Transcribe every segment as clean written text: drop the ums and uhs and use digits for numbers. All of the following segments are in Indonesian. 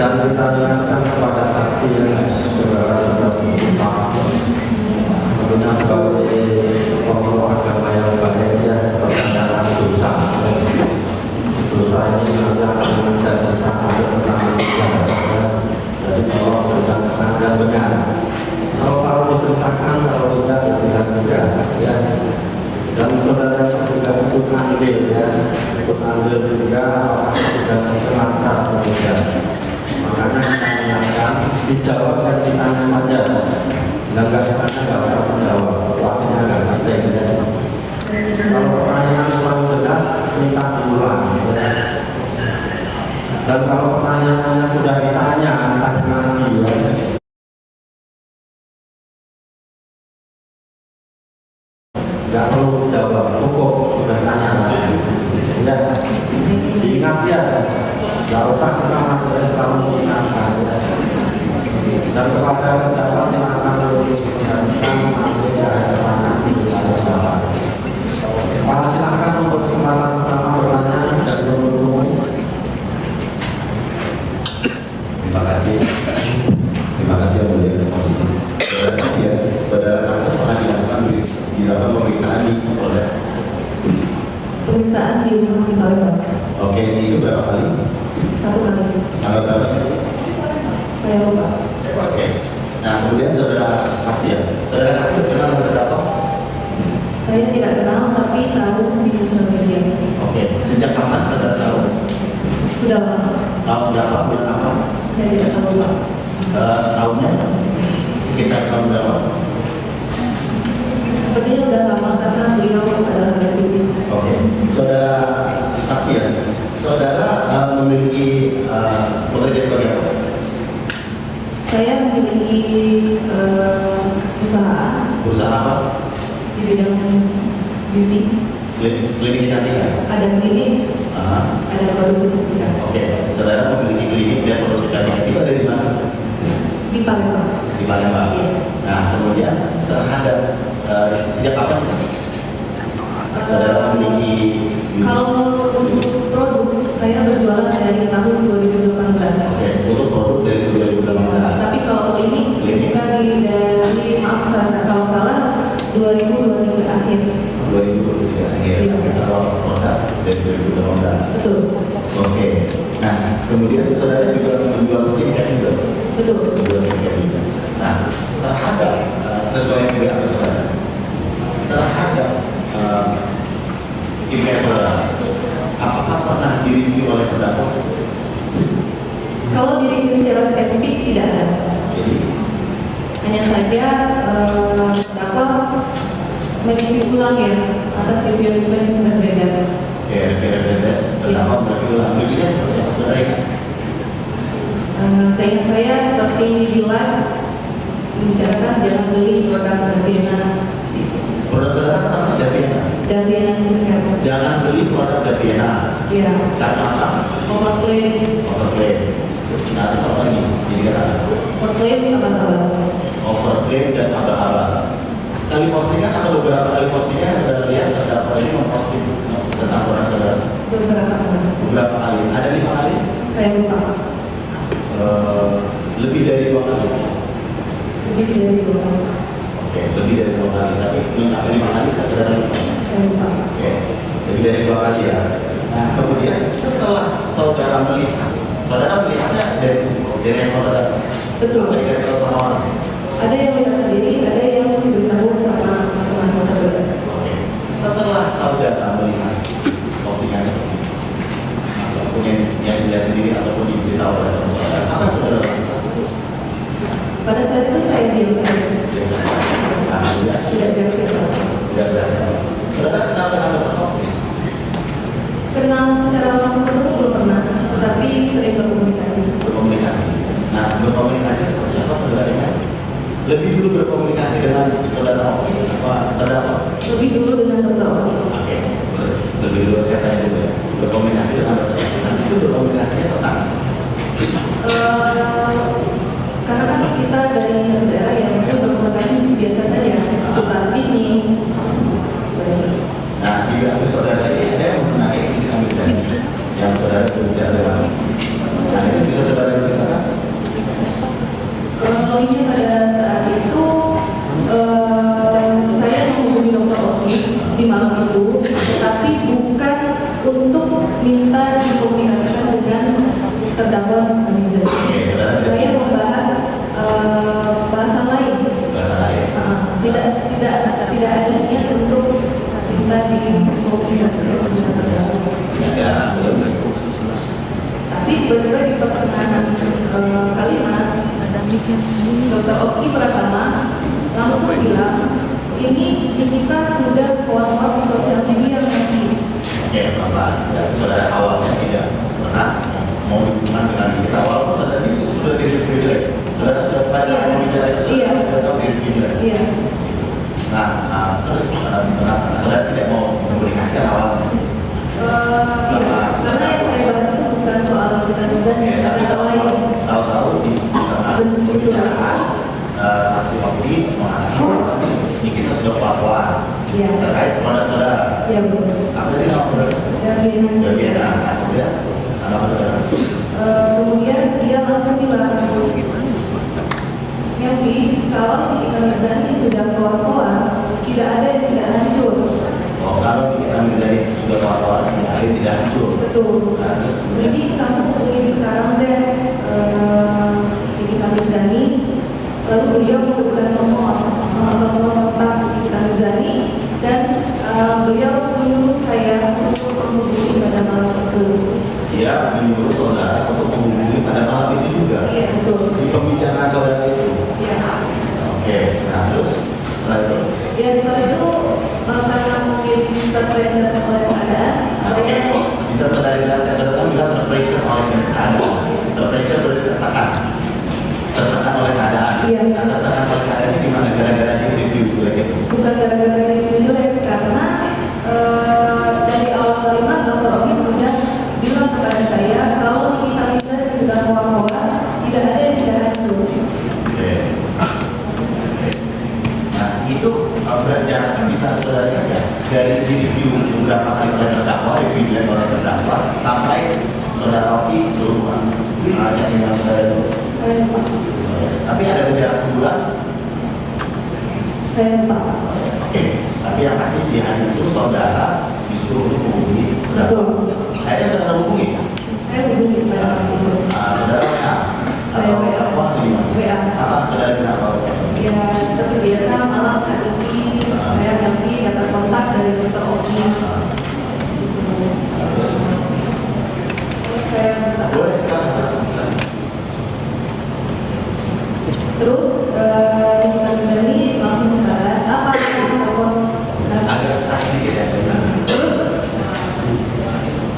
dan kita ingatkan kepada saksi yang saudara sudah bersumpah tentunya sebagai pokok agama yang baik ya pertanyaan dosa ini nanti akan menjadikan sampai pertanyaan jadi kalau berdasarkan dan benar kalau diceritakan kalau tidak juga ya dan saudara juga ikut andil ya ikut andil juga sudah terlantar saja makanya kita ingatkan dijawab dan ditanya saja dan nggak ditanya nggak usah menjawab waktunya nggak penting ya kalau pertanyaan kurang jelas minta diulang ya. Dan kalau pertanyaannya sudah ditanya tanya lagi ya nggak perlu jawab, cukup sudah tanya lagi ya diingat ya nggak usah kita masuk selalu diingatkan ya dan kepada pendapat yang akan menjadikan masuk ya silakan untuk kesempatan pertama bertanya dan bertemu. Terima kasih yang mulia. Saudara saksi ya, saudara saksi pernah dilakukan pemeriksaan di Polda. Pemeriksaan di rumah di Palembang. Oke, itu berapa kali? 1 kali. Tanggal berapa? Saya lupa. Oke. Nah, kemudian saudara saksi ya, saudara saksi kenal dengan terdakwa? Saya tidak kenal tapi tahu di sosial media. Oke, sejak kapan saudara tahu? Sudah lama. Tahun berapa? Bulan apa? Saya tidak tahu Pak. Tahunnya? Sekitar tahun berapa? Sepertinya sudah lama karena beliau adalah selebriti. Oke, saudara saksi ya, saudara memiliki bekerja sebagai apa? Saya memiliki usaha. Usaha apa? Di bidang beauty. Klinik kecantikan. Ada klinik, ada produk kecantikan. Oke, saudara memiliki klinik dan produk kecantikan itu ada di mana? Di Palembang. Di Palembang. Iya. Nah, kemudian terhadap sejak kapan saudara memiliki kalau untuk produk saya berjualan dari tahun 2018. Oke, untuk produk dari 2018. Tapi kalau klinik kita dari maaf saya kalau salah 2023 akhir. 2023 akhir. Iya. Kalau produk dari 2018. Betul. Oke. Nah, kemudian saudara juga menjual skincare juga. Betul. Menjual skincare juga. Nah, terhadap sesuai dengan apa saudara? Terhadap skincare saudara, apakah pernah direview oleh terdakwa? Kalau diri secara spesifik tidak ada. Jadi, Hanya saja terdakwa mereview ulang ya atas review-review yang sudah beredar. oke, review terdakwa mereview ulang. Reviewnya seperti apa saudara ya? Saya seperti di live membicarakan jangan beli produk Daviana. Produk saudara namanya Daviana. Daviana skincare. Jangan beli produk Daviana. Iya. Karena apa? Overclaim. Overclaim. Nah, itu apa lagi? Jadi kata Overclaim abal-abal. overclaim dan abal-abal. Sekali postingan atau beberapa kali postingan saudara lihat terdakwa ini memposting tentang produk saudara? Beberapa kali. Beberapa kali? Ada 5 kali? Saya lupa. Lebih dari 2 kali. Lebih dari 2 kali. Oke, lebih dari 2 kali. Tapi mengapa 5 kali saudara lupa? Saya lupa. Oke, lebih dari 2 kali ya. Nah, kemudian setelah saudara melihatnya dari yang saudara. Betul. Apa dikasih tahu sama orang? Ada yang lihat sendiri, ada yang diberitahu sama teman-teman terdekat. Oke. Setelah saudara melihat postingan seperti itu, ataupun yang dilihat sendiri ataupun diberitahu oleh teman saudara, apa saudara lakukan? Pada saat itu saya diam saja. Nah, ya, Tidak siap-siap. tidak berhasil. Saudara kenal dengan Dr. Taufik? Kenal secara langsung ketemu belum pernah, tetapi sering berkomunikasi. Berkomunikasi. Nah, berkomunikasi seperti apa saudara ingat? Lebih dulu berkomunikasi dengan saudara Oki apa terdakwa? Lebih dulu dengan Dr. Oki. Oke, lebih dulu saya tanya dulu ya. Berkomunikasi dengan Dr. Oki. Saat itu berkomunikasinya tentang karena kan kita dari satu daerah yang masih berkomunikasi biasa saja seputar bisnis. nah, di akun saudara ini ada yang mengenai kita bicara yang saudara berbicara dengan. Nah, itu bisa saudara ceritakan Tapi tiba-tiba di pertengahan kalimat, Dr. Oki Pratama langsung bilang, ini kita sudah forward di sosial media nanti. Oke, pelan-pelan. Dan saudara awalnya tidak pernah mau hubungan dengan kita. Walaupun saudara itu sudah di-review jelek. Saudara sudah pada saat mau bicara itu sudah tahu di-review jelek. Iya. Nah, terus kenapa saudara tidak mau komunikasikan awalnya? Iya, karena yang saya bahas itu bukan soal kita juga, tapi soal lain. Tahu-tahu di tengah pembicaraan saksi Oki mengatakan ini kita sudah pelan-pelan terkait produk saudara. Iya betul. Apa tadi nama produk? Gaviana. Nah, kemudian apa saudara? Kemudian dia langsung bilang, Yogi, kalau kita Mirzani sudah keluar-keluar, tidak ada yang tidak hancur. Oh, kalau kita menjadi sudah keluar-keluar, tidak hancur. Betul. Nah, terus kemudian Jadi kamu hubungin sekarang deh Nikita Mirzani, lalu beliau memberikan nomor kontak Nikita Mirzani, dan beliau menyuruh saya untuk menghubungi pada malam itu. dia menyuruh saudara untuk menghubungi pada malam itu juga. Iya betul. Di pembicaraan saudara itu. Iya. Oke, nah terus setelah itu. Ya setelah itu karena mungkin terpressure oleh keadaan, Oke, saya bisa saudara jelaskan, saudara bilang terpressure oleh keadaan. Terpressure berarti tertekan. Tertekan oleh keadaan. Iya. Nah, tertekan oleh keadaan ini gimana? Gara-gara di review gitu. bukan gara-gara itu jelek, karena dari awal kalimat Dr. Oki sudah bilang kepada saya kalau kita sudah keluar-keluar, tidak ada yang tidak hancur. Oke. Nah, itu berjarak bisa saudara lihat ya dari review beberapa kali oleh terdakwa, review dilihat oleh terdakwa sampai saudara Oki berhubungan dengan saudara itu. Saya lupa. Tapi ada berjarak sebulan. Saya lupa. Oke. Tapi yang pasti di hari itu saudara disuruh untuk menghubungi terdakwa. Akhirnya saudara hubungi. Saya hubungi pada waktu itu. Saudara WA atau telepon atau gimana? WA. Apa saudara bilang apa? Ya seperti biasa malam hari ini saya nanti dapat kontak dari Dr. Oki. Saya minta. Boleh sekarang. Terus Nikita Mirzani langsung membalas apa yang telepon. Agak keras sedikit ya. Terus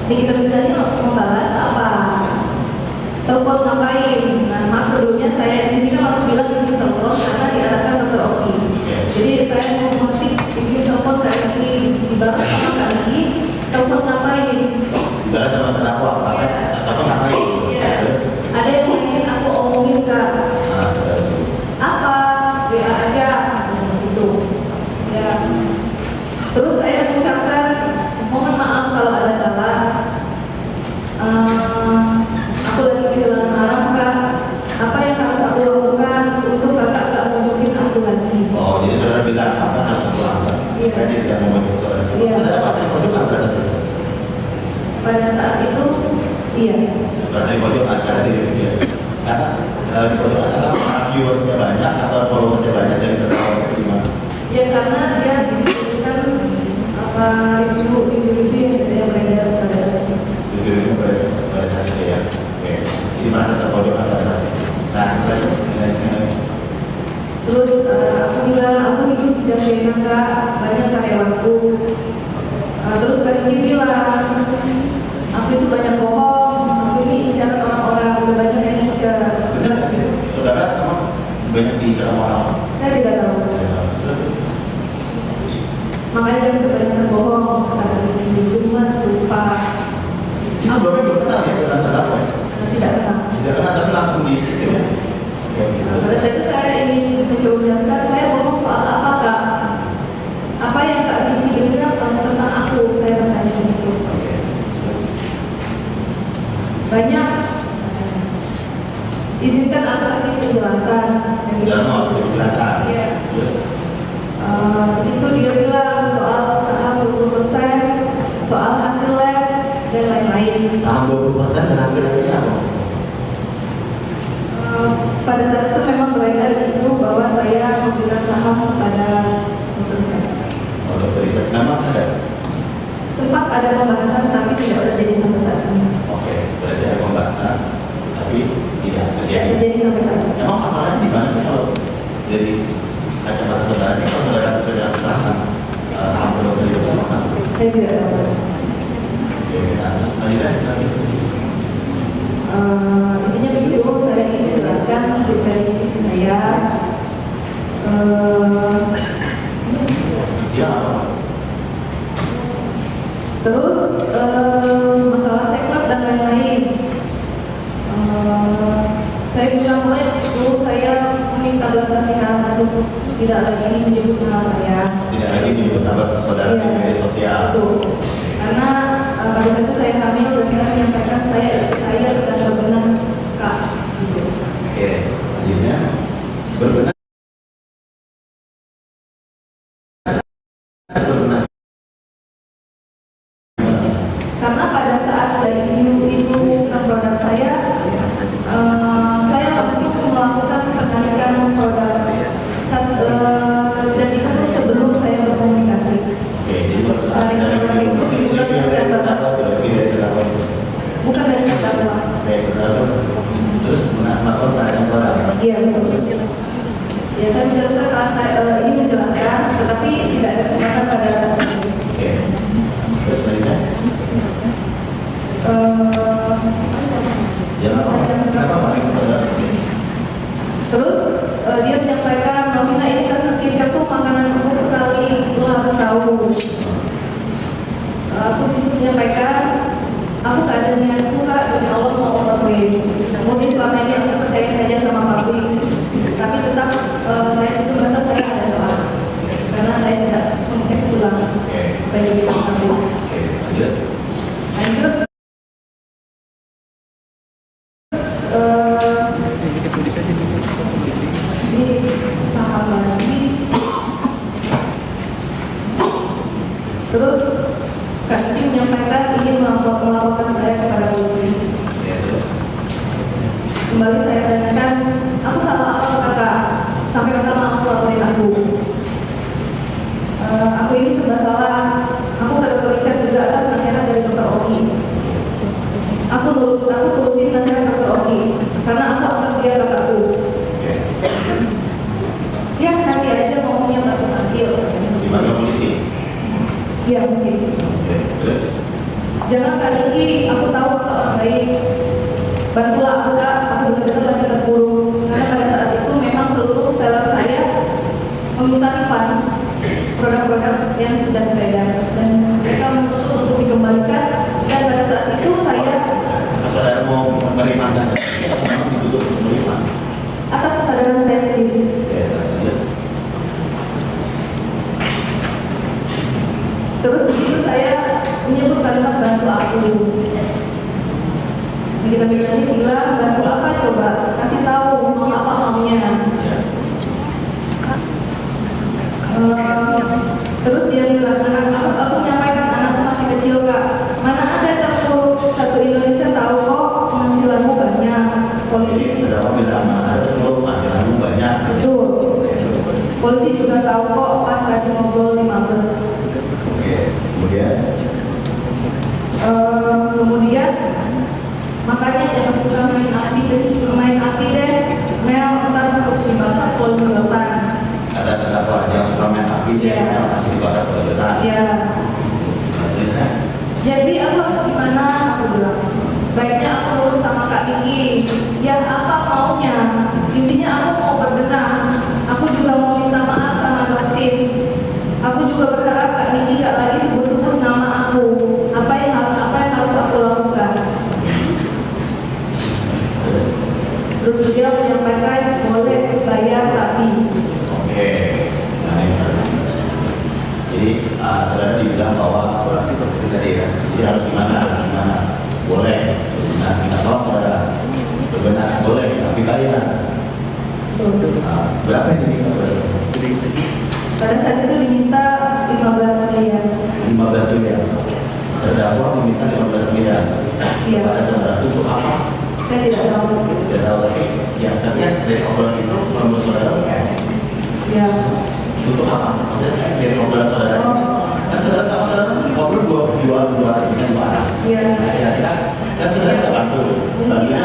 Nikita Mirzani langsung membalas apa? Telepon ngapain? Nah, maksudnya saya di sini kan langsung bilang ini telepon karena diarahkan Dr. Oki. Jadi saya mau ngasih ini telepon Kak Iki, dibalas sama Kak Iki, telepon ngapain? Dibalas sama terdakwa, apa ngapain? Iya. Ada yang ingin aku omongin Kak. Apa? WA aja gitu. Ya. Terus saya mengucapkan mohon maaf kalau ada salah. Aku lagi kehilangan arah Kak. Apa yang harus aku lakukan untuk kakak gak ngomongin aku lagi? Oh, jadi saudara bilang apa harus aku lakukan? Iya. Kan dia tidak mau ikut saudara. Iya. Saudara pasti pojokan pada saat itu. Pada saat itu, iya. Pasti pojokan karena di review. Karena di pojokan adalah viewersnya banyak atau followersnya banyak dari terdakwa itu gimana? Ya karena dia diberikan apa review yang tidak beredar pada Review pada saat itu ya. Oke. Jadi merasa terpojokan pada saat itu. Nah, setelah itu terus aku bilang aku hidup di Jakarta Kak, banyak karyawanku. Terus Kak Iki bilang aku itu banyak bohong, aku ini incar orang-orang, udah banyak yang incar. benar nggak sih? Saudara emang banyak diincar sama orang? Saya tidak tahu. Makanya jangan kebanyakan bohong, kata Iki itu mas sumpah. Ini sebelumnya belum kenal ya dengan terdakwa ya? Tidak kenal. Tidak kenal tapi langsung di itu ya? Pada saat itu saya ingin mencoba menjelaskan saya bohong soal apa Kak? Apa yang Kak Iki dengar tentang aku? Saya bertanya begitu. Banyak. Izinkan aku kasih penjelasan. Udah mau penjelasan. Iya. Di situ dia bilang soal saham 20%, soal hasil lab dan lain-lain. Saham 20% dan hasilnya ini apa? Pada saat itu memang beredar isu bahwa saya memberikan saham kepada Dr. Richard. Oh, Dr. Richard. Memang ada? Sempat ada pembahasan tapi tidak terjadi sampai saat ini. Oke, berarti ada pembahasan. tapi tidak Tidak terjadi. terjadi sampai saat ini. Emang masalahnya di mana sih kalau dari kacamata saudara ini, kalau saudara bisa serahkan saham kedokteran itu sama kamu? Saya tidak tahu. Oke, nah terus lanjut. Intinya begitu, saya ingin menjelaskan dari sisi saya. Ya, Terus masalah check up dan lain-lain. Saya bilang mulai itu saya meminta belas kasihan untuk tidak lagi menyebut nama saya. tidak lagi menyebut nama saudara di media sosial. Betul. Karena pada saat itu saya hamil dan saya menyampaikan saya sudah berbenah kak. Gitu. Oke, selanjutnya berbenah. Berbenah. Karena pada saat dari isu produk saya langsung melakukan penarikan produk dan itu sebelum saya berkomunikasi. Oke, jadi baru saat dari review dari berapa tuh? Review dari berapa? Bukan dari terdakwa. Oke, berapa? Terus melakukan penarikan produk. Iya betul. Ya saya menjelaskan ini menjelaskan, tetapi tidak ada kesempatan pada saat ini. Oke, terus selanjutnya? Ya, kenapa paling produk? Terus dia menyampaikan, Novina ini kasus skincare tuh makanan empuk sekali, lo harus tahu. Aku disitu menyampaikan, aku gak ada niat suka, demi Allah mau ngelakuin. Mungkin selama ini aku percaya saja sama pabrik, tapi tetap saya disitu merasa saya ada salah, karena saya tidak mengecek ulang banyak pabrik. Oke, lanjut. Lanjut. Ini saham lagi. Terus Kak Siti menyampaikan ingin melaporkan saya kepada polisi. Ya, terus. Kembali saya tanyakan, aku salah apa kakak? Sampai kakak mau laporin aku. Aku ini serba salah. Aku tidak Richard juga atas nasihat dari Dr. Oki. Aku turutin nasihat Dr. Oki karena aku anggap dia kakakku. Ya nanti aja ngomongnya tak adil. Di mana polisi? Ya mungkin. Oke, terus. Jangan Kak Niki, aku tahu aku orang baik. Bantulah aku Kak, aku benar-benar lagi terpuruk. Karena pada saat itu memang seluruh seller saya meminta refund produk-produk yang sudah beredar dan mereka menuntut untuk dikembalikan. Dan pada saat itu saya Saudara mau menerima atau memang ditutup untuk menerima? atas kesadaran saya sendiri. Oke, lanjut. Terus di situ saya menyebut kalimat bantu aku. Kita bilang bantu apa coba, kasih tahu mau apa maunya. Ya. Terus dia bilang aku menyampaikan anakku masih kecil Kak. Mana ada terpuruk satu Indonesia tahu kok penghasilanmu banyak. Polisi Jadi berapa bilang ada terus penghasilanmu banyak. betul. Polisi juga tahu kok pas lagi ngobrol di Mabes. Oke, kemudian Kemudian makanya jangan suka main api deh. Mel ntar untuk dibakar polisi lautan. ada terdakwa yang suka main api dia Iya. pasti dibakar perusahaan. Ya. Selanjutnya, Jadi aku harus gimana? Aku bilang. Baiknya aku nurut sama Kak Niki. Ya apa maunya? Intinya aku mau berbenah. Aku juga mau minta maaf sama Martin. Aku juga berharap Kak Niki gak lagi sebut-sebut nama aku. Apa yang harus aku lakukan? Terus dia menyampaikan boleh bayar tapi. oke. Nah, ini. Jadi saudara dibilang bahwa seperti tadi ya. Jadi harus gimana? Boleh. Nah, kita tolong saudara berbenah boleh, tapi bayar. Berapa yang diminta saudara? Pada saat itu diminta 15 miliar. 15 miliar. Terdakwa meminta 15 miliar. Iya. Kepada saudara untuk apa? Saya tidak tahu. Tidak tahu tapi ya tapi kan dari obrolan itu menurut saudara kan Ya. untuk apa? Maksudnya dari obrolan saudara kan saudara tahu saudara kan ngobrol dua anak. Iya. Nah, kira-kira kan saudara nggak bantu bantunya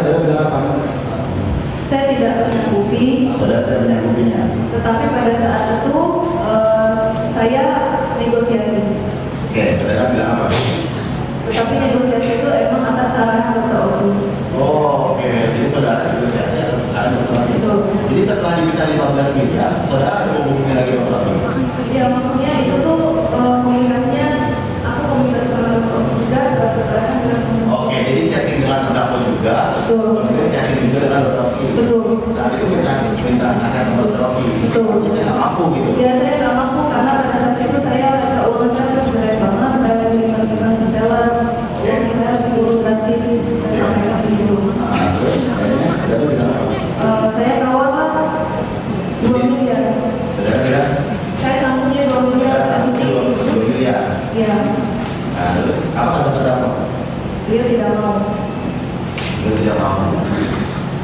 saudara bilang apa? Saya tidak menyanggupi, Saudara tidak menyanggupinya. tetapi pada saat itu saya negosiasi. Oke, saudara bilang apa? Tetapi negosiasi itu emang atas saran Dr. Oki. Oh, oke. Jadi saudara negosiasi atas sekarang Dr. Oki. Betul. Jadi setelah diminta 15 miliar, saudara ada menghubungi lagi Dr. Oki. Ya maksudnya itu tuh komunikasinya aku komunikasi sama Dr. Oki juga, saudara bilang. Oke, jadi chatting dengan terdakwa juga. Betul. Kemudian chatting juga dengan Dr. Oki. Betul. Saat itu minta nasihat sama Dr. Oki. Betul. Saya nggak mampu gitu. Ya saya nggak mampu karena pada saat itu saya keuangan saya berat banget, saya tinggal di seller, uang saya disuruh drastis, dan saya itu. Nah, terus akhirnya saudara bilang apa? Saya kawal 2 miliar. Saudara bilang Saya sambungnya 2 miliar. saudara 2 miliar. Ya, Nah, terus apa kata terdakwa? dia tidak mau. Dia tidak mau.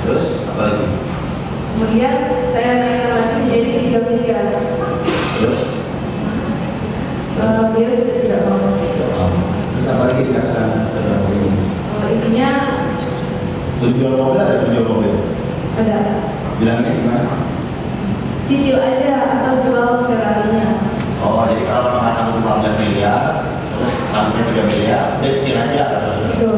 Terus apa lagi? Kemudian saya naikkan lagi menjadi 3 miliar. Terus Dia juga tidak mau. tidak mau. Terus apa lagi dikatakan terdakwa ini? Intinya Suruh jual mobil ada suruh jual mobil? ada Bilangnya gimana? cicil aja atau jual Ferrari-nya. Oh, jadi kalau memang sanggup 15 miliar, terus sanggupnya 3 miliar, udah cicil aja harus. Betul,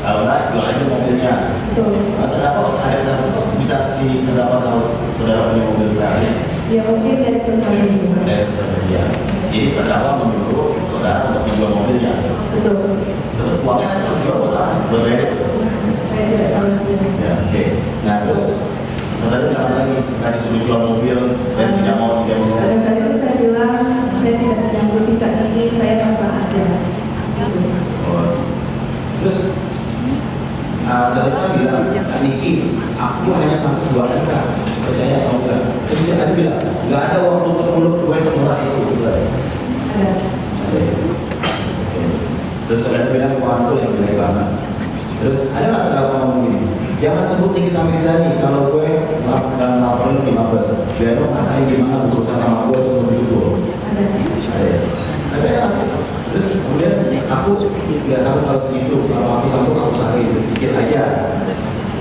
Kalau enggak, jual aja mobilnya. betul. Nah, terdakwa ada satu bisa si terdakwa tahu saudara punya mobil Ferrari Ya mungkin dari sosial media. dari saudara. Jadi terdakwa menyuruh saudara untuk menjual mobilnya. Betul. Terus uangnya nanti dijual buat apa? Buat bayar itu. Saya tidak tahu. Ya, oke. Nah, terus saudara bilang lagi tadi suruh jual mobil dan tidak mau 3 miliar. Pada saat itu saya bilang saya tidak menyanggupi saat ini, saya pasrah aja. Oh. Terus saudara bilang, Niki, aku hanya sanggup 2 MK, percaya atau enggak? Terus dia tadi bilang, nggak ada uang tutup mulut gue semurah itu. Juga. Ada. Oke. Terus saudara bilang uang itu yang gede banget. Terus ada nggak terdakwa ngomong gini? Jangan sebut Nikita Mirzani kalau gue melakukan laporan di Mabes. Biar lo ngerasain gimana berusaha sama gue sebelum itu. Ada. Ada ya. Terus kemudian aku nggak tahu kalau segitu. Kalau aku sanggup aku cari sedikit aja.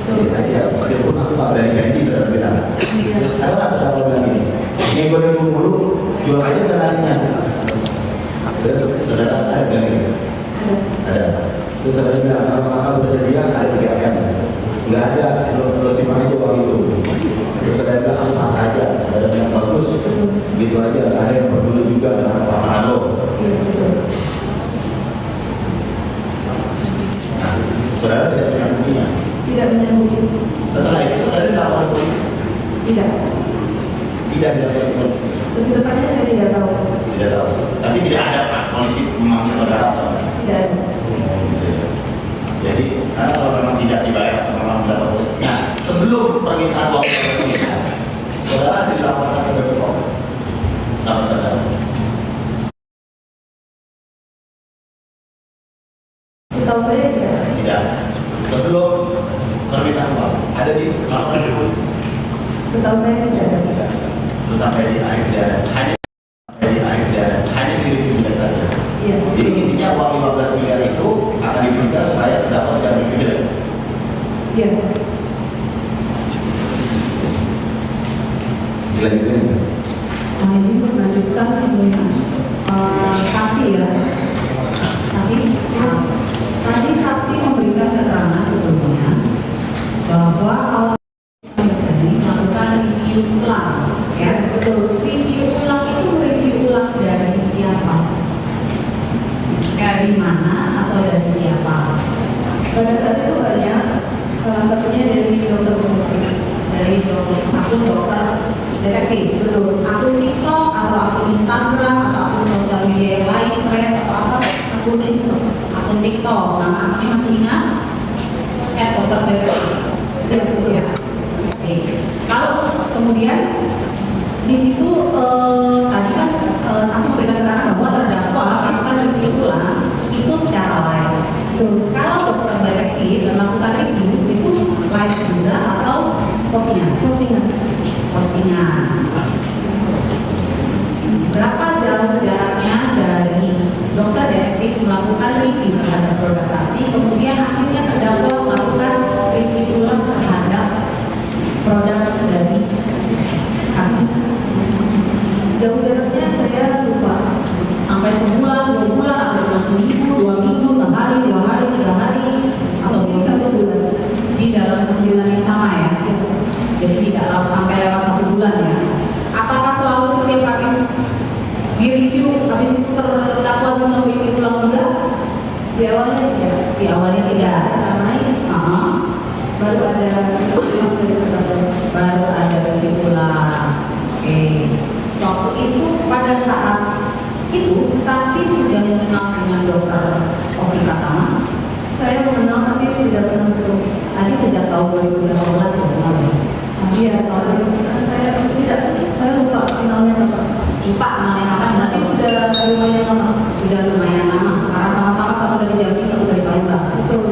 Sedikit aja. Meskipun aku nggak berani janji saudara bilang. Terus ada nggak terdakwa bilang gini? Nego mulu jual aja Ferrari-nya. Terus saudara ada bilang gini? Ada. Terus saudara bilang kalau kakak bersedia ada 3 M. Nggak ada, lo simpan aja uang itu. Terus saudara bilang aku pas aja. Saudara bilang bagus. Gitu aja. Ada yang peduli juga dengan pasangan lo. Iya, betul. Nah, saudara tidak menyanggupinya. Tidak menyanggupi. Setelah itu saudara dilaporkan polisi. Tidak. Tidak dilaporkan polisi. Lebih tepatnya saya tidak tahu. Tidak tahu. Tapi tidak ada Pak polisi memanggil saudara atau enggak? Tidak ada. Jadi karena kalau memang tidak dibayar atau memang mendapat polisi. Nah, sebelum permintaan uang polisi, saudara dilaporkan ke BPOM. Sama terdakwa. Setahu saya tidak. Tidak. Sebelum permintaan uang ada di laporan ke polisi. Setahu saya tidak ada. Terus sampai di akhir tidak ada. Hanya di review saja. Iya. Jadi intinya uang 15 miliar itu akan diberikan supaya terdapat dan dividen. Iya. Dilanjutkan. Nah, izin untuk melanjutkan saksi ya. Saksi, tadi saksi memberikan keterangan sebelumnya bahwa kalau melakukan review ulang, ya betul. Review ulang itu review ulang dari siapa? Dari mana atau dari siapa? Pada saat itu banyak, salah satunya dari dokter Putri. Dari akun dokter detektif, betul. Akun TikTok atau akun Instagram atau akun sosial media yang lain, thread atau apa? Akun TikTok. Nama akunnya masih ingat? Dokter detektif. Ya, betul. Ya. Oke. Kalau kemudian di situ tadi kan saksi memberikan keterangan bahwa terdakwa melakukan review ulang itu secara live. Betul. Kalau dokter detektif melakukan review itu live juga atau postingan? Postingan. Berapa jauh jaraknya dari dokter detektif melakukan review terhadap produk saksi, kemudian akhirnya terdakwa melakukan review tidak sampai lewat 1 bulan ya. Apakah selalu setiap habis di review, habis itu terdakwa juga review ulang juga? Di awalnya tidak. Di awalnya tidak. Ramai. Baru ada ulang dari terdakwa. Baru ada review ulang. Oke. Waktu itu pada saat itu saksi sudah mengenal dengan dokter Oki Pratama. Saya mengenal tapi tidak pernah bertemu. Tadi sejak tahun 2018 sebenarnya. Iya, saya lupa kenalnya apa. Lupa namanya apa, Tapi dengan sudah lumayan lama. sudah lumayan lama karena sama-sama satu dari Jambi, satu dari Palembang. Betul.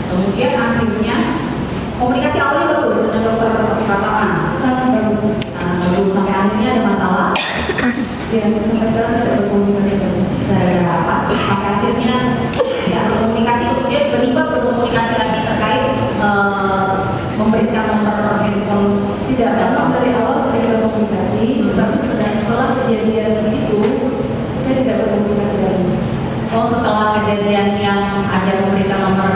Kemudian akhirnya komunikasi awalnya bagus dengan dokter Pratama. Sangat bagus. Sangat bagus sampai akhirnya ada masalah. Ya, sampai sekarang tidak berkomunikasi lagi. Gara-gara apa? Sampai akhirnya tidak berkomunikasi, kemudian tiba-tiba berkomunikasi lagi terkait memberikan nomor handphone. Tidak memang dari awal saya tidak komunikasi, tapi setelah kejadian itu saya tidak berkomunikasi lagi. Oh, setelah kejadian yang ada memberikan nomor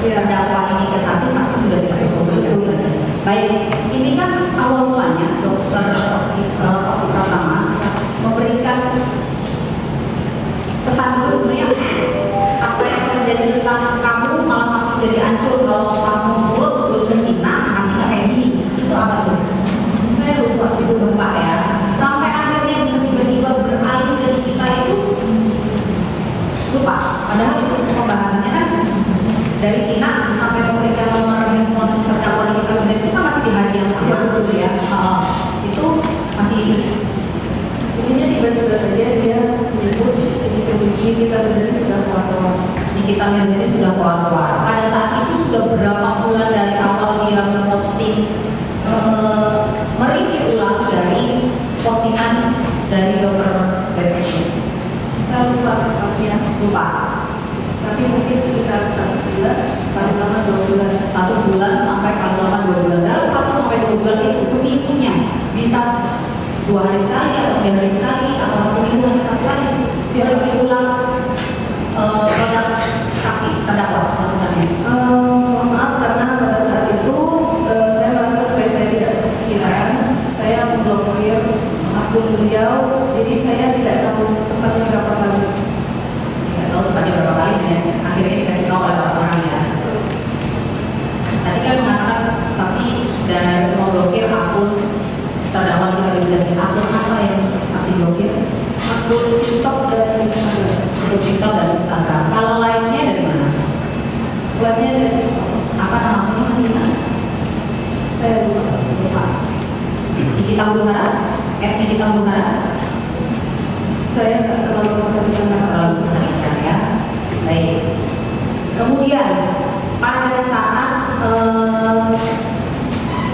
terdakwa ini ke saksi, saksi sudah tidak berkomunikasi lagi. Baik, ini kan awal mulanya dokter Oki Pratama memberikan pesan itu sebenarnya apa yang terjadi tentang kamu malah makin jadi hancur kalau kamu nurut sebelum ke Cina masih nggak kayak gini. Itu apa tuh? Saya lupa Itu lupa ya. Sampai akhirnya bisa tiba-tiba beralih ke kita itu lupa. Padahal itu pembahasannya kan dari Cina sampai memberikan nomor handphone terdakwa di kita itu kan masih di hari yang sama gitu ya. Itu masih intinya tiba-tiba saja dia menyebut ini kita berdiri sudah kuat-kuat. Nikita Mirzani sudah keluar. Pada saat itu sudah berapa bulan dari awal dia memposting mereview ulang dari postingan dari dokter deteksi. Saya lupa tepatnya, Lupa. tapi mungkin sekitar 1 bulan, paling lama 2 bulan. 1 bulan sampai paling lama 2 bulan. Dalam 1 sampai 2 bulan itu seminggunya bisa 2 hari sekali atau 3 hari sekali atau 1 minggu hanya 1 kali. Review ulang produk saksi terdakwa lakukannya. Maaf karena pada saat itu saya merasa supaya saya tidak kepikiran, saya memblokir akun beliau, jadi saya tidak tahu tempatnya berapa kali. Tidak tahu tepatnya berapa kali dan akhirnya dikasih tahu oleh orang-orang ya. Tadi kan mengatakan saksi dan memblokir akun terdakwa kita ganti akun apa yang saksi blokir? Akun TikTok dan Instagram. Untuk TikTok dan Instagram. Kalau live-nya dari mana? Buatnya dari Apa namanya masih ingat? saya lupa. Nikita Huru-Hara? Nikita Huru-Hara? Saya nggak terlalu memperhatikan Terlalu perhatikan ya. Baik. Kemudian pada saat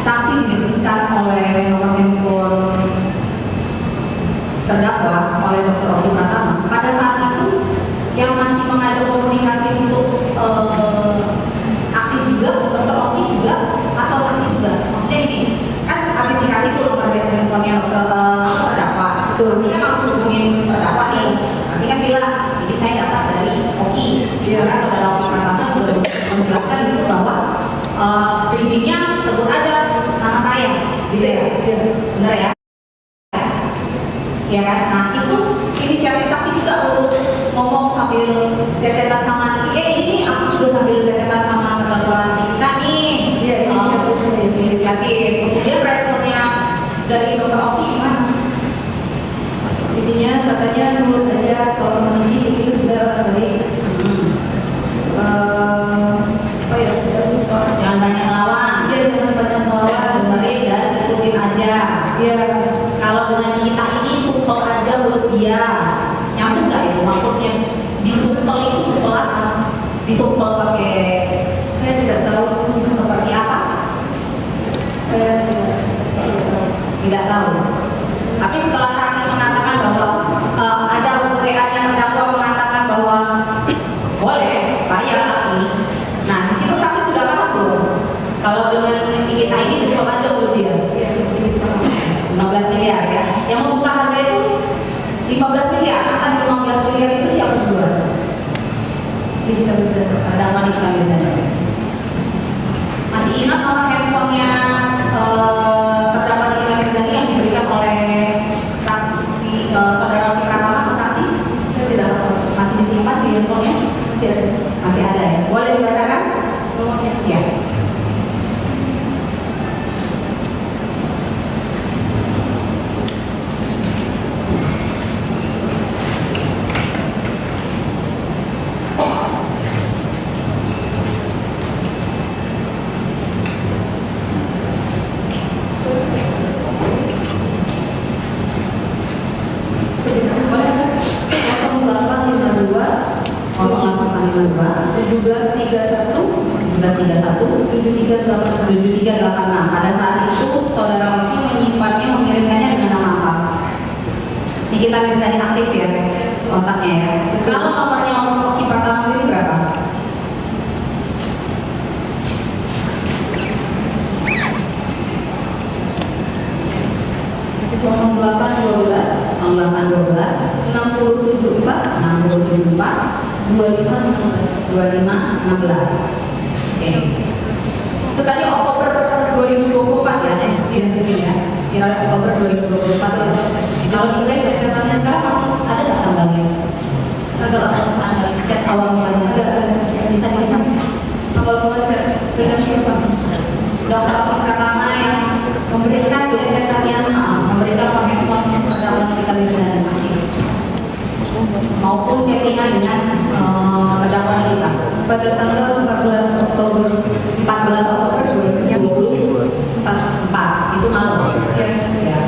saksi diberikan oleh nomor handphone terdakwa oleh Dr. Oki Pratama, pada saat itu yang masih mengajak komunikasi untuk aktif juga Dr. Oki juga atau saksi juga? Maksudnya ini kan habis dikasih tuh nomor handphonenya dokter terdakwa, saksi kan langsung hubungin terdakwa nih. Saksi kan bilang ini saya dapat dari Oki, karena saudara Oki Pratama juga menjelaskan di situ bahwa bridgingnya sebut aja nama saya, gitu ya? Benar ya? Ya kan? Nah itu inisiatif saksi juga untuk ngomong sambil cecetan sama ini aku juga sambil cecetan sama terdakwa kita nih. Iya, Inisiatif. Kemudian responnya dari dokter Oki gimana? intinya katanya menurut saja soal teman ini itu sudah baik. Apa ya? Jangan banyak melawan. Dia jangan banyak melawan. Dengerin dan ikutin aja. Dia Kalau dengan kita ini supel aja menurut dia, nyambung nggak itu maksudnya? Disumpel itu supel apa? Disumpel pakai saya tidak tahu seperti apa? saya tidak Tidak tahu. Tapi setelah saksi mengatakan bahwa ada WA yang terdakwa mengatakan bahwa boleh bayar tapi, nah di situ saksi sudah paham belum? Kalau dengan kita ini supel aja menurut dia. 15 miliar ya. Yang membuka harga itu 15 miliar. Akan 15 miliar itu siapa duluan? kita bisa Terdakwa Nikita Mirzani. Masih ingat 7386. Pada saat itu saudara Oki menyimpannya, mengirimkannya dengan nama apa? Nikita Mirzani aktif ya kontaknya ya. Kalau nomornya Oki pertama sendiri berapa? delapan 0812 6074 6074 2516. Oke. Itu tadi Oktober 2024 ya, ya. Sekiranya Oktober 2024 ya. Kalau dicek catatannya sekarang masih ada nggak tanggalnya? Tanggal cek awal mulanya ada, bisa dilihat. awal mulanya dengan siapa? Dokter pertama yang memberikan catatannya, memberikan pengumuman pertama kita bisa maupun chattingan dengan terdakwa kita Pada tanggal 14 Oktober 2024 itu malam ya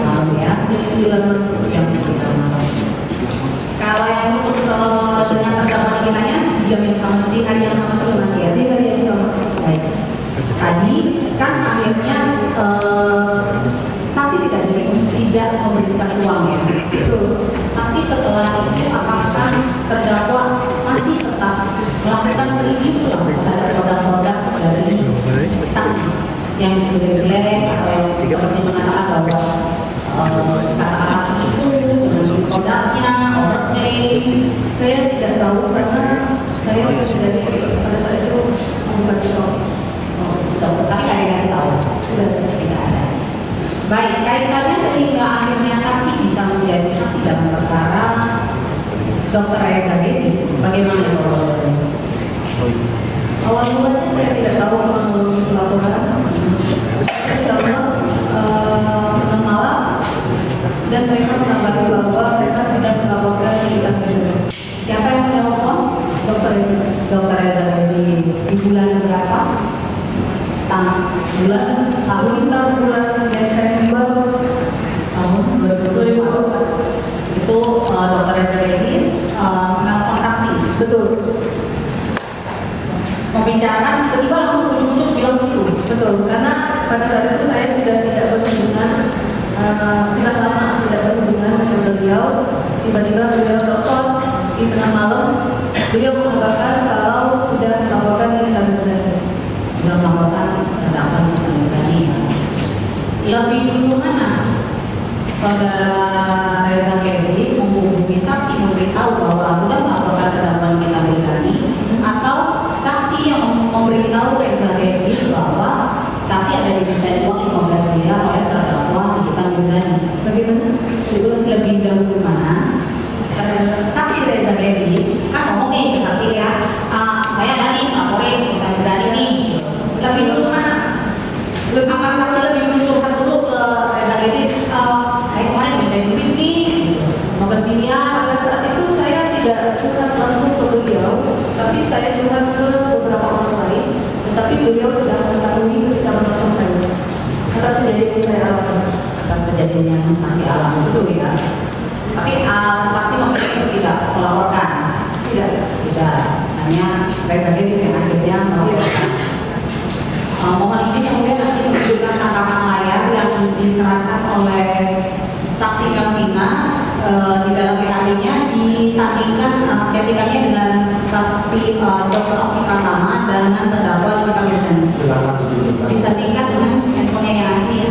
malam ya jam 9 malam. Kalau yang untuk dengan terdakwa kitanya di jam yang sama, di hari yang sama juga masih ya, di hari yang sama. baik. Tadi kan akhirnya saksi tidak memberikan uang ya. Tapi setelah itu apakah terdakwa masih tetap melakukan review terhadap produk-produk dari saksi yang jelek-jelek atau yang seperti mengatakan bahwa kata-kata itu produknya overclaim? Saya tidak tahu karena saya dari pada saat itu membaca Dokter, tapi nggak dikasih tahu. Tidak ada. Baik, kaitannya sehingga akhirnya saksi bisa menjadi saksi dalam perkara Dr. Reza Dedis, bagaimana proses? awal mulanya saya tidak tahu laporan. Saya tahu tengah malam dan mereka mengatakan bahwa mereka sudah melaporkan di kantor. Siapa yang menelpon? Dr. Reza Dedis. Di bulan berapa? Bulan Desember tahun 2024. Itu Dr. Reza Dedis menelpon saksi. betul. Pembicaraan tiba-tiba langsung ujuk-ujuk bilang gitu. Betul, karena pada saat itu saya sudah tidak berhubungan, sudah lama tidak berhubungan dengan beliau. Tiba-tiba beliau telepon di tengah malam, beliau mengatakan kalau sudah melaporkan ini kantor. Sudah melaporkan terdakwa di Tanzania. Lebih dulu mana saudara Reza Dedis menghubungi saksi memberitahu bahwa sudah melaporkan terdakwa di Tanzania, atau saksi yang memberitahu Reza Dedis bahwa saksi ada diminta uang 15 miliar oleh terdakwa di Tanzania? Bagaimana? Lebih dahulu mana saksi Reza Dedis kan ngomong nih ke saksi ya, saya ada nih laporin ke Tanzania nih. Lebih dulu mana? Apa saksi lebih dulu curhat dulu ke Reza Dedis? Saya kemarin minta duit nih 15 miliar. Pada saat itu saya tidak curhat langsung ke beliau, tapi saya curhat ke beberapa orang lain. Tetapi beliau sudah mengetahui ketika menelpon saya atas kejadian yang saya alami. Atas kejadian yang saksi alami itu ya. Tapi saksi memilih tidak melaporkan. Tidak. Hanya Reza Dedis yang akhirnya melaporkan. Mohon izin yang mulia nanti menunjukkan rekaman layar yang diserahkan oleh saksi Kavina di dalam PHD-nya, disandingkan chattingannya dengan saksi Dr. Oki Pratama dengan terdakwa di Tanzania. Disandingkan dengan handphone yang asli ya.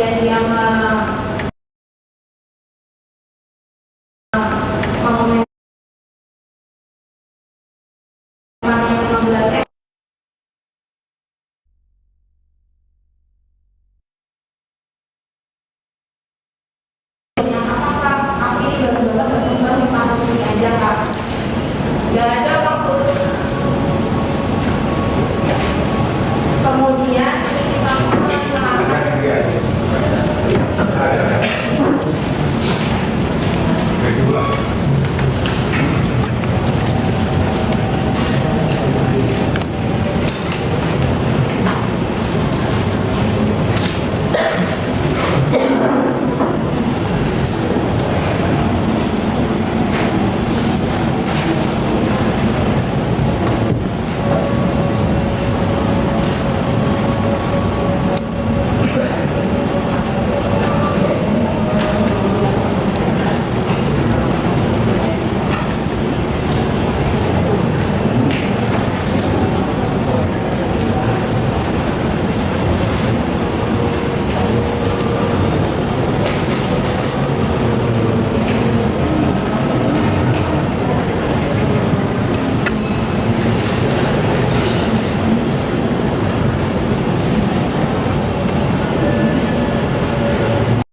berjanji sama